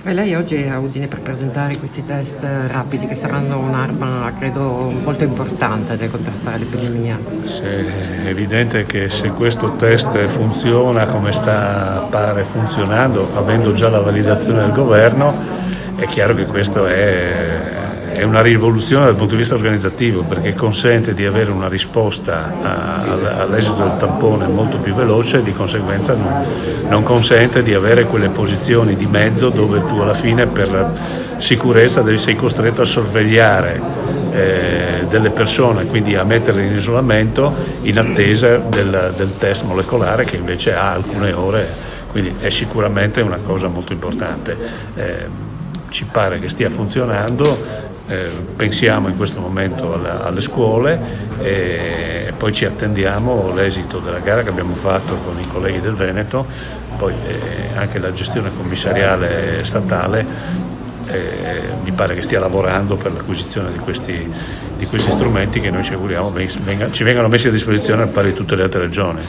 E lei oggi è a Udine per presentare questi test rapidi che saranno un'arma, credo, molto importante nel contrastare l'epidemia. È evidente che se questo test funziona come pare funzionando, avendo già la validazione del governo, è chiaro che questo è una rivoluzione dal punto di vista organizzativo, perché consente di avere una risposta all'esito del tampone molto più veloce e di conseguenza non consente di avere quelle posizioni di mezzo dove tu alla fine per la sicurezza sei costretto a sorvegliare delle persone, quindi a metterle in isolamento in attesa del test molecolare che invece ha alcune ore, quindi è sicuramente una cosa molto importante. Ci pare che stia funzionando, pensiamo in questo momento alle scuole e poi ci attendiamo l'esito della gara che abbiamo fatto con i colleghi del Veneto, poi anche la gestione commissariale statale mi pare che stia lavorando per l'acquisizione di questi strumenti che noi ci auguriamo ci vengano messi a disposizione al pari di tutte le altre regioni.